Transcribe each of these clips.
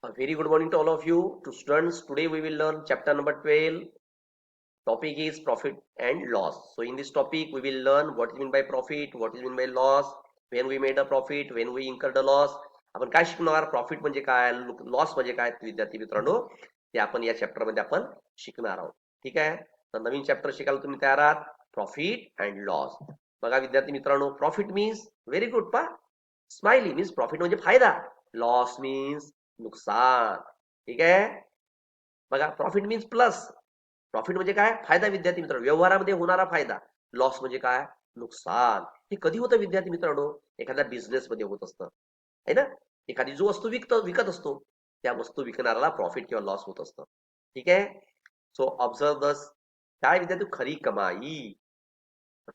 A very good morning to all of you. To students, today we will learn chapter number 12. Topic is profit and loss. So in this topic, we will learn what is meant by profit, what is meant by loss, when we made a profit, when we incurred a loss. आपण काय शिकणार? Profit म्हणजे काय, loss म्हणजे काय, विद्यार्थी मित्रांनो ते आपण या चॅप्टर मध्ये आपण शिकणार आहोत. ठीक आहे. तर नवीन चॅप्टर शिकायला तुम्ही तयार आहात. Profit and loss. बघा विद्यार्थी मित्रांनो, प्रॉफिट मीन्स व्हेरी गुड पा स्माइली मीन्स प्रॉफिट म्हणजे फायदा. लॉस मीन्स नुकसान. ठीक आहे. बघा प्रॉफिट मीन्स प्लस. प्रॉफिट म्हणजे काय? फायदा. विद्यार्थी मित्रांनो व्यवहारामध्ये होणारा फायदा. लॉस म्हणजे काय? नुकसान. हे कधी होतं विद्यार्थी मित्रांनो? एखाद्या बिझनेस मध्ये होत असतं आहे ना. एखादी जो वस्तू विकत असतो त्या वस्तू विकणाऱ्याला प्रॉफिट किंवा लॉस होत असतं. ठीक आहे. सो ऑब्झर्व दस. काय विद्यार्थी? खरी कमाई.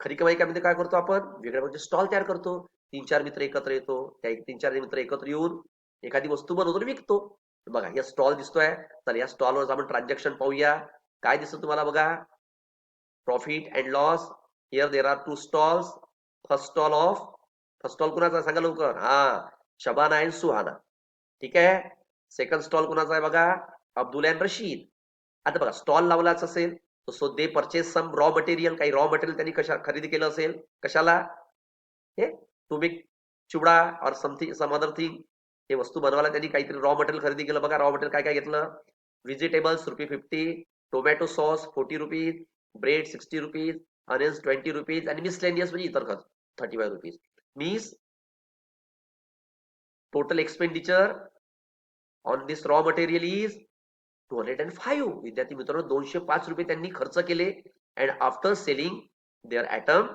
खरी कमाई काय म्हणजे काय करतो आपण? वेगळ्या म्हणजे स्टॉल तयार करतो. 3-4 मित्र एकत्र येतो. त्या 3-4 मित्र एकत्र येऊन एखादी वस्तू बनवतो विकतो. बघा या स्टॉल दिसतोय. तर या स्टॉलवर आपण ट्रान्झॅक्शन पाहूया. काय दिसतं तुम्हाला बघा? Profit and loss. Here there are 2 stalls. First stall कुणाचा सांगा लवकर? शबाना अँड सुहाना. ठीक आहे. सेकंड स्टॉल कुणाचा आहे बघा? अब्दुल अँड रशीद. आता बघा स्टॉल लावलाच असेल सो दे परचेस सम रॉ मटेरियल. काही रॉ मटेरियल त्यांनी कशा खरेदी केलं असेल? कशाला? हे टू मेक चिवडा और समथिंग सम अदर थिंग. हे वस्तू बनवायला त्यांनी काहीतरी रॉ मटेरियल खरेदी केलं. बघा रॉ मटेरियल काय काय घेतलं? Vegetables ₹50, tomato sauce ₹40, bread ₹60, onions ₹20 आणि मिसलेनियस म्हणजे इतर खर्च ₹35. Means total expenditure on this raw material is 205. विद्यार्थी मित्रांनो ₹205 त्यांनी खर्च केले. And after selling their item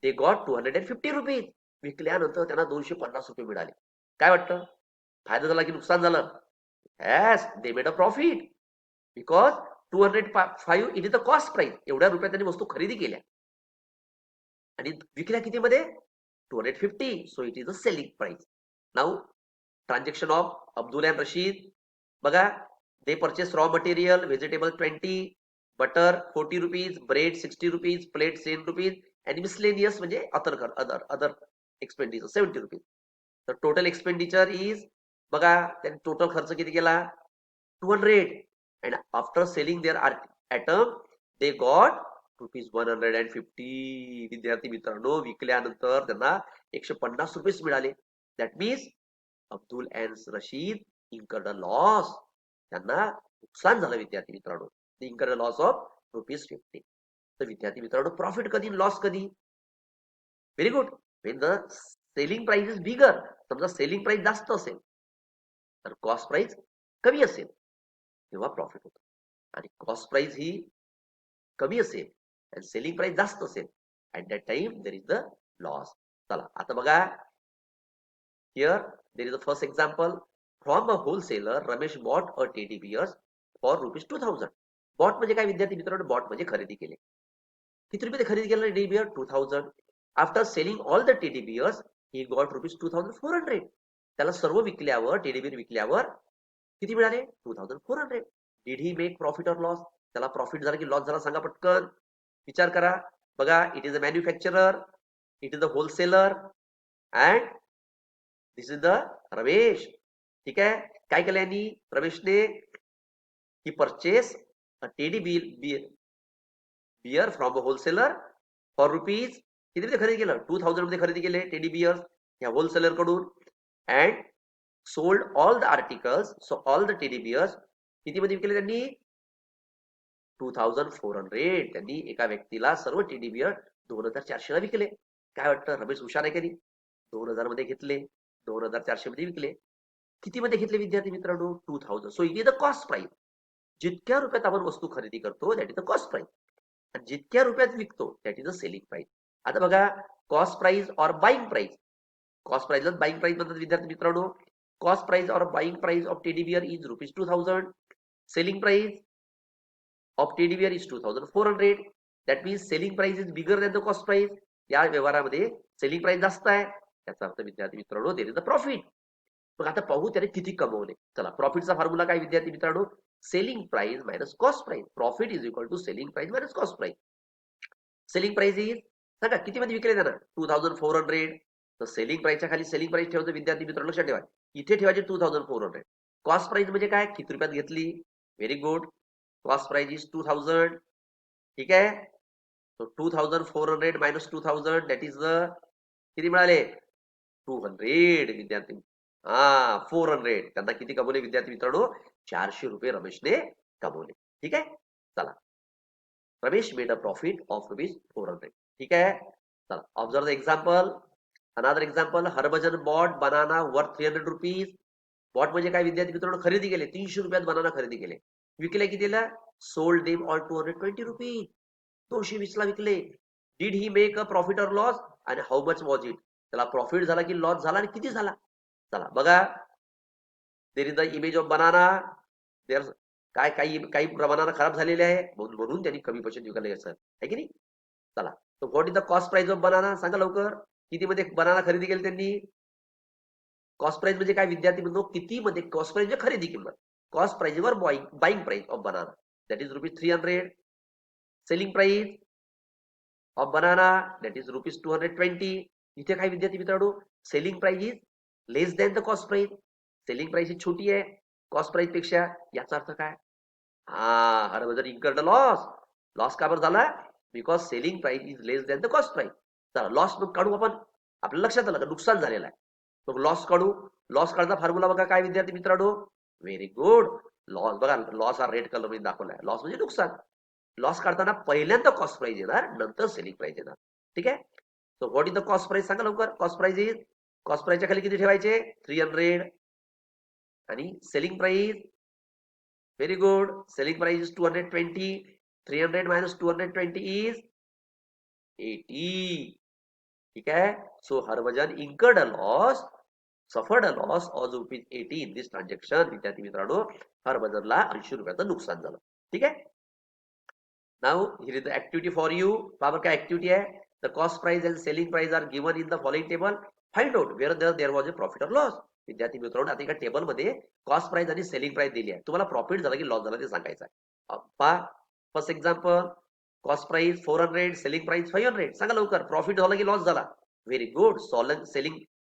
they got ₹250. विकल्यानंतर त्यांना ₹250 मिळाले. काय वाटतं? फायदा झाला की नुकसान झालं? Yes, they made a profit because 205 it is the cost price. एवढ्या रुपयात त्यांनी वस्तू खरेदी केल्या आणि विकल्या कितीमध्ये? 250. So it is a selling price. Now transaction of Abdul and Rashid. बघा they purchase raw material vegetable 20, butter ₹40, bread ₹60, plate ₹10 आणि मिसलेनियस म्हणजे अदर एक्सपेंडिचर ₹70. तर टोटल एक्सपेंडिचर इज बघा त्यांनी टोटल खर्च किती केला? 200. And after selling their item they got ₹150. विद्यार्थी मित्रांनो विकल्यानंतर त्यांना ₹150 मिळाले. That means Abdul and Rashid incurred a loss. त्यांना नुकसान झालं विद्यार्थी मित्रांनो. incurred a loss of ₹50. तर विद्यार्थी मित्रांनो प्रॉफिट कधी, लॉस कधी? Very good. Wien the selling price is bigger. समजा सेलिंग प्राइस जास्त असेल तर कॉस्ट प्राइस कमी असेल तेव्हा प्रॉफिट होतो. आणि कॉस्ट प्राइस ही कमी असेल आणि सेलिंग प्राइस जास्त असेल at that time there is the loss. चला आता बघा. Here there is a first example. From a wholesaler, Ramesh bought a teddy bears for ₹2000. Bought म्हणजे काय विद्यार्थी मित्रांनो? बॉट म्हणजे खरेदी केले. किती रुपये खरेदी केलं teddy bear? 2000. After selling all the teddy bears he got ₹2400. त्याला सर्व विकल्यावर टेडी बियर विकल्यावर किती मिळाले? 2400. Did he make profit or loss? त्याला प्रॉफिट झाला की लॉस झाला? सांगा पटकन. विचार करा. बघा it is a manufacturer, it is a wholesaler and this is the Ramesh. ठीक आहे. काय केलं यांनी? रमेशने he purchase a teddy bear from a wholesaler for rupees. किती खरेदी केलं? 2000 मध्ये खरेदी केले टेडी बियर्स या होलसेलर कडून. And sold all the articles. So all the teddy bears किती मध्ये विकले त्यांनी? 2400. त्यांनी एका व्यक्तीला सर्व टेडी बियर 2400 ला विकले. काय वाटतं? रमेश हुशार आहे कधी? 2000 मध्ये घेतले, 2400 मध्ये विकले. किती मध्ये घेतले विद्यार्थी मित्रांनो? 2000. So it is the cost price. जितक्या रुपयात आपण वस्तू खरेदी करतो that is the cost price. आणि जितक्या रुपयात विकतो that is the selling price. आता बघा कॉस्ट प्राइस और buying price. Cost price buying price म्हणतात विद्यार्थी मित्रांनो. कॉस्ट प्राइस और buying price of teddy bear is ₹2000. Selling price of teddy bear is 2400. That means selling price is bigger than the cost price. या व्यवहारामध्ये selling price जास्त आहे. त्याचा अर्थ विद्यार्थी मित्रांनो देर इज द प्रॉफिट. मग आता पाहू त्याने किती कमवले. चला प्रॉफिटचा फॉर्म्युला काय विद्यार्थी मित्रांनो? Selling price minus cost price. Profit is equal to selling price minus cost price. Selling price is सांगा किती मध्ये विकले त्यांना? 2400. तर सेलिंग प्राइसच्या खाली सेलिंग प्राइस ठेवायचं विद्यार्थी मित्रांनो लक्षात ठेवा. इथे ठेवायचे 2400. कॉस्ट प्राइस म्हणजे काय, किती रुपयात घेतली, very good. Cost price is 2000. ठीक आहे. So 2400 minus 2000 that is the किती मिळाले 200 विद्यार्थी. 400. त्यांना किती कमवले विद्यार्थी मित्रांनो, 400 रुपये रमेशने कमवले. ठीक आहे. चला, Ramesh made a profit of ₹400. ठीक आहे. चला, observe the example. Another example, Harbhajan bought banana worth 300 rupees. Bought म्हणजे काय विद्यार्थी मित्रांनो, खरेदी केले, 300 रुपयात बनाना खरेदी केले. विकले कितीला, सोल्ड देम ऑल 220 रुपीज. 220 ला विकले. Did he make a profit or loss आणि हाऊ मच वॉज इट. त्याला प्रॉफिट झाला की लॉस झाला आणि किती झाला. चला बघा, there is the image of banana. There काय काही काही बनाना खराब झालेले आहे म्हणून त्यांनी कमी पैशात विकले सर, आहे की नाही. चला, तर what is the cost price of banana, सांगा लवकर. किती मध्ये बनाना खरेदी केली त्यांनी. कॉस्ट प्राइस म्हणजे काय विद्यार्थी मित्रांनो, किती मध्ये, कॉस्ट प्राइस म्हणजे खरेदी किंमत. कॉस्ट प्राइस वर buying price of banana that is ₹300. Selling price of banana that is ₹220. इथे काय विद्यार्थी मित्रांनो, selling price is less than the cost price. Selling price ही छोटी आहे कॉस्ट प्राइस पेक्षा. याचा अर्थ काय, हरभजन इन्कर्ड लॉस. लॉस का बरं झाला, because selling price is less than the cost price. चला, लॉस मग काढू आपण. आपल्या लक्षात आलं का नुकसान झालेलं आहे, मग लॉस काढू. लॉस काढता फॉर्म्युला बघा काय विद्यार्थी मित्रांनो, व्हेरी गुड. लॉस बघा, लॉस हा रेड कलर मध्ये दाखवलाय. लॉस म्हणजे नुकसान. लॉस काढताना पहिल्यांदा कॉस्ट प्राइस येणार, नंतर सेलिंग प्राइस येणार. ठीक आहे. So what is the cost price, सांगा लवकर. कॉस्ट प्राइस इज, कॉस्ट प्राइसच्या खाली किती ठेवायचे, 300. आणि selling price, very good, selling price is 220. 300 minus 220 is 80. ठीक आहे. So Harbhajan incurred a loss, suffered a loss of ₹80 in this transaction. विद्यार्थी मित्रांनो, हरभजनला 80 रुपयाचं नुकसान झालं. ठीक आहे. Now here is the activity for you. बाबा काय ऍक्टिव्हिटी आहे, the cost price and selling price are given in the following table. Find out where there was a profit or loss. विद्यार्थी मित्रांनो, आता एका टेबलमध्ये कॉस्ट प्राइस आणि selling price दिली आहे. तुम्हाला प्रॉफिट झाला की लॉस झाला ते सांगायचं आहे. पहा, first example, cost price 400, selling price 500. सांगा लवकर, प्रॉफिट झाला की लॉस झाला. Very good.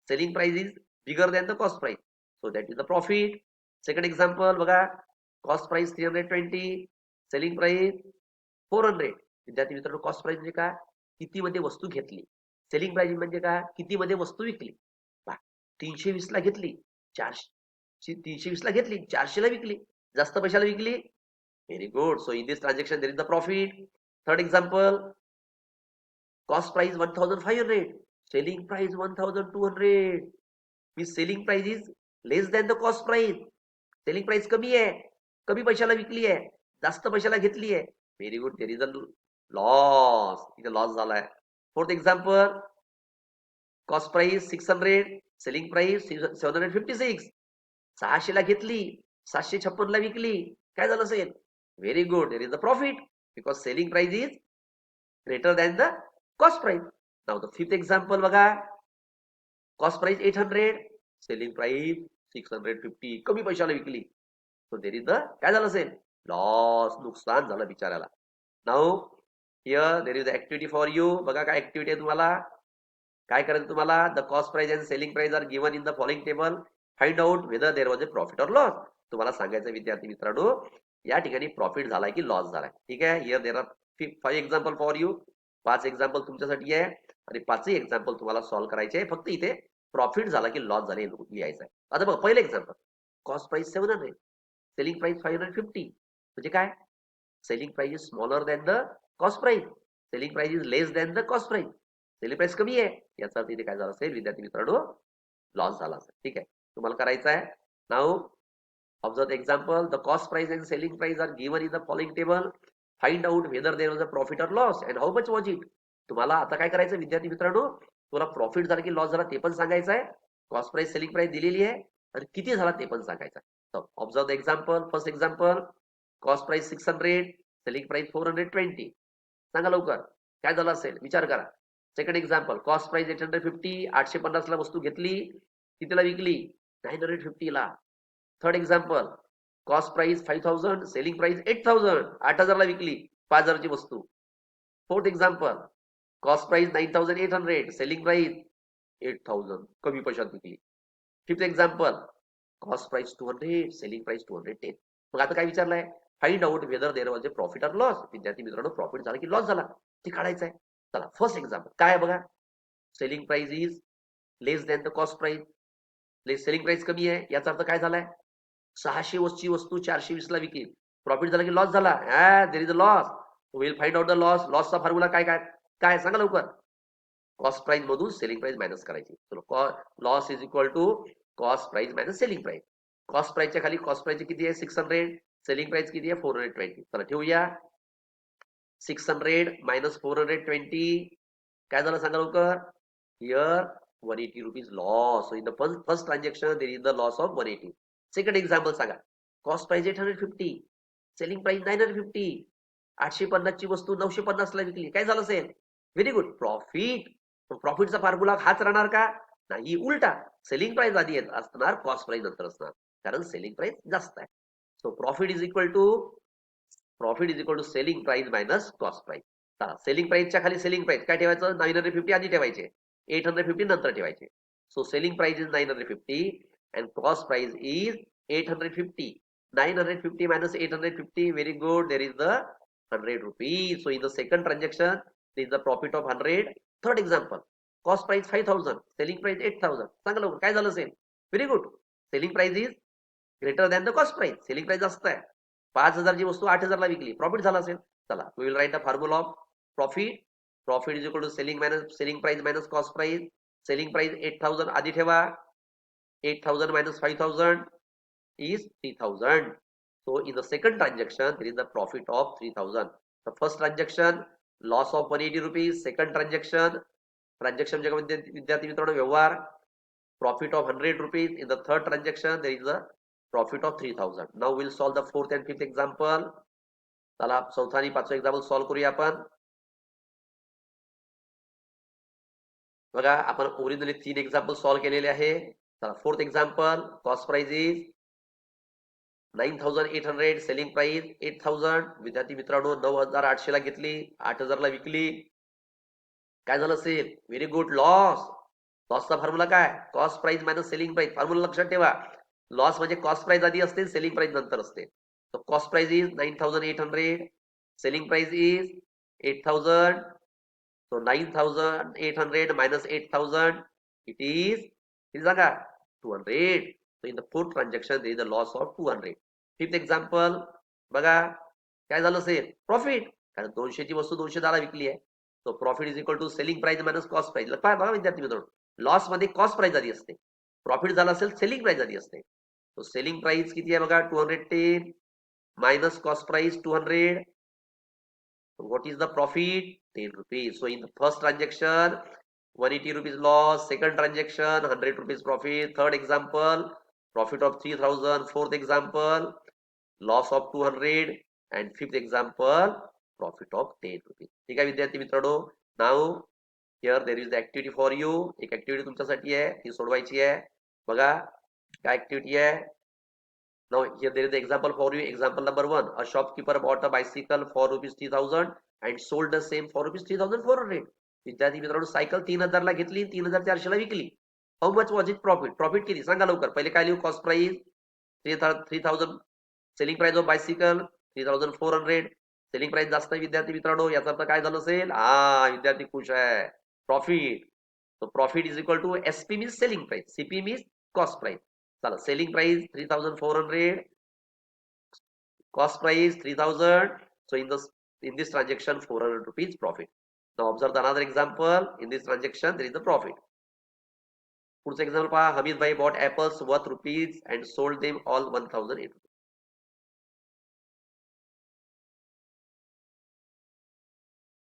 Selling price is bigger than the cost price, so that is the profit. Second example बघा, कॉस्ट प्राइस 320, सेलिंग प्राइस 400. विद्यार्थी मित्रांनो, कॉस्ट प्राइस म्हणजे काय, किती मध्ये वस्तू घेतली. सेलिंग प्राइस म्हणजे काय, किती मध्ये वस्तू विकली. 320 ला घेतली, 320 ला घेतली, 400 ला विकली, जास्त पैशाला विकली. Very good. So in this transaction there is the profit. Third example, cost price 1500, selling price 1200. मी selling price is less than the cost price. Selling price कमी आहे, कमी पैशाला विकली आहे, जास्त पैशाला घेतली आहे. Very good, there is a loss. इथे लॉस झालाय. Fourth example, cost price 600, selling price 756. 600 ला घेतली, 756 ला विकली, काय झालं असेल. Very good, there is the profit because selling price is greater than the cost price. Now the fifth example बघा, cost price 800, selling price 650. कमी पैशाला विकली, सो देर इज द, काय झालं असेल, लॉस, नुकसान झालं बिचाऱ्याला. Now here there is activity for you. बघा काय ऍक्टिव्हिटी आहे तुम्हाला. काय करायचं तुम्हाला, the cost price and selling price are given in the following table. Find out whether there was a profit or loss. तुम्हाला सांगायचं विद्यार्थी मित्रांनो, या ठिकाणी प्रॉफिट झालाय की लॉस झालाय. ठीक आहे. Here there are 5 example for you. 5 example तुमच्यासाठी आहे आणि 5ही एक्झाम्पल तुम्हाला सॉल्व्ह करायचे आहे. फक्त इथे प्रॉफिट झाला की लॉस झाले लिहायचं आहे. आता बघा, पहिलं example, cost price 700, selling price 550. म्हणजे काय, selling price is smaller than the cost price, selling price is less than the cost price. Selling price कमी आहे, याचा अर्थ इथे काय झालं असेल विद्यार्थी मित्रांनो, लॉस झाला असेल. ठीक आहे, तुम्हाला करायचं आहे. Now observe the example, the cost price and selling price are given in the following table. Find out whether there was a profit or loss and how much was it. तुम्हाला आता काय करायचं विद्यार्थी मित्रांनो, तुला प्रॉफिट झाला की loss झाला ते पण सांगायचं आहे. कॉस्ट प्राइस सेलिंग प्राइस दिलेली आहे आणि किती झाला ते पण सांगायचं आहे. Observe the example. First example, cost price 600, selling price 420. सांगा लवकर काय झालं असेल, विचार करा. सेकंड एक्झाम्पल, कॉस्ट प्राइस 850, 850 ला वस्तू घेतली, कितीला विकली, 950 ला. Third example, cost price 5000, selling price 8000, 8000 ला विकली, 5000 ची वस्तू. Fourth example, cost price 9800, selling price 8000, कमी पैशात विकली. Fifth example, cost price 200, selling price 210. मग आता काय विचारलंय, find out whether there was a profit or loss. विद्यार्थी मित्रांनो, प्रॉफिट झाला की लॉस झाला ते काढायचं आहे. चला फर्स्ट एक्झाम्पल काय आहे बघा. Selling price is less than the cost price. Selling price कमी आहे याचा अर्थ काय झालाय, 600 ची वस्तू 420 ला विकली, प्रॉफिट झाला की लॉस झाला. There is a loss. Will find out the loss. लॉसचा फॉर्म्युला काय काय काय सांगा लवकर. कॉस्ट प्राइस मधून सेलिंग प्राइस मायनस करायची. चलो, loss is equal to cost price minus selling price. Cost प्राइसच्या खाली कॉस्ट प्राइस किती आहे 600, सेलिंग प्राइस किती आहे 420. चला ठेवूया. 600 मायनस 420 काय झालं सांगा लवकर. Here 180 rupees loss. In the first transaction there is the loss of 180. Second example सांगा. Cost price 850, selling price 950. 850 ची वस्तू 950 ला विकली, काय झालं असेल. Very good, profit. प्रॉफिटचा फॉर्म्युला हाच राहणार का, नाही, उलटा. सेलिंग प्राइस आधी असणार, कॉस्ट प्राइस नंतर असणार, कारण सेलिंग प्राइस जास्त आहे. So profit is equal to selling price minus cost price. चला, सेलिंग प्राइसच्या खाली सेलिंग प्राइस काय ठेवायचं, 950 आधी ठेवायचे, 850 नंतर ठेवायचे. So selling price is 950 and cost price is 850. 950 minus 850, very good, there is the 100 rupees. So in the second transaction, there is the profit of 100. Third example, cost price 5000, selling price 8000. सांगा लवकर काय झालं असेल. Very good, selling price is greater than the cost price. Selling price जास्त आहे, 5000 ची वस्तू 8000 ला विकली, प्रॉफिट झाला असेल. चला, we will write the formula of profit. Profit is equal to selling price minus cost price. Selling price 8000 आधी ठेवा, 8000 minus 5000 is 3000. So in the second transaction, there is the profit of 3000. The first transaction, loss of 180 rupees. Second transaction जगामध्ये विद्यार्थी मित्रांनो व्यवहार, profit of 100 rupees. In the third transaction, there is a profit of 3000. Now we'll solve the fourth and fifth example. चला, चौथा आणि पाचवा example solve करूया आपण. बघा, आपण ओरिजिनली 3 एक्झाम्पल सॉल्व्ह केलेले आहे. चला, fourth example, cost price is 9800, selling price 8000. विद्यार्थी मित्रांनो 9800 ला घेतली, 8000 ला विकली, काय झालं असेल. Very good, loss. लॉसचा फॉर्म्युला काय, cost price minus selling price. Formula लक्षात ठेवा, लॉस म्हणजे कॉस्ट प्राइस आधी असते, सेलिंग प्राइस नंतर असते. तर cost price is 9800, selling price is 8000. So 9800 minus 8000, it is सांगा 200. So in the fourth transaction there is a loss of 200. Fifth example बघा, काय झालं असेल, प्रॉफिट, कारण 200 ची वस्तू 210 ला विकली आहे. So profit is equal to selling price minus cost price. बघा विद्यार्थी मित्रांनो, लॉस मध्ये कॉस्ट प्राइस आधी असते, प्रॉफिट झाला असेल सेलिंग प्राइस आधी असते. तो सेलिंग प्राइस किती आहे बघा, 210 minus cost price 200. What is the profit? 10 rupees. So in the first transaction, 180 rupees loss. Second transaction, 100 rupees profit. Third example, profit of 3000. Fourth example, loss of 200. And fifth example, profit of 10 rupees. ठीक आहे विद्यार्थी मित्रांनो. Now here there is the activity for you. एक activity तुमच्यासाठी आहे, ती सोडवायची आहे. बघा काय activity आहे. Now here there is the example for you. Example number 1. A shopkeeper bought a bicycle for rupees 3000 and sold the same for rupees 3400. विद्यार्थी मित्रांनो, सायकल 3000 ला घेतली, 3400 ला विकली. How much was it profit. Profit किती सांगा लवकर. पहिले काय लिहू, cost price 3000, selling price of bicycle 3400. Selling price जास्त आहे विद्यार्थी मित्रांनो, याचा अर्थ काय झालं असेल. विद्यार्थी खुश आहे, profit. So profit is equal to SP means selling price, CP means cost price. चला, selling price 3400, cost price 3000. So in this transaction 400 rupees profit. Now observe another example. In this transaction there is the profit. पुढचं example पहा. हमीद भाई bought apples worth rupees and sold them all 1008 rupees.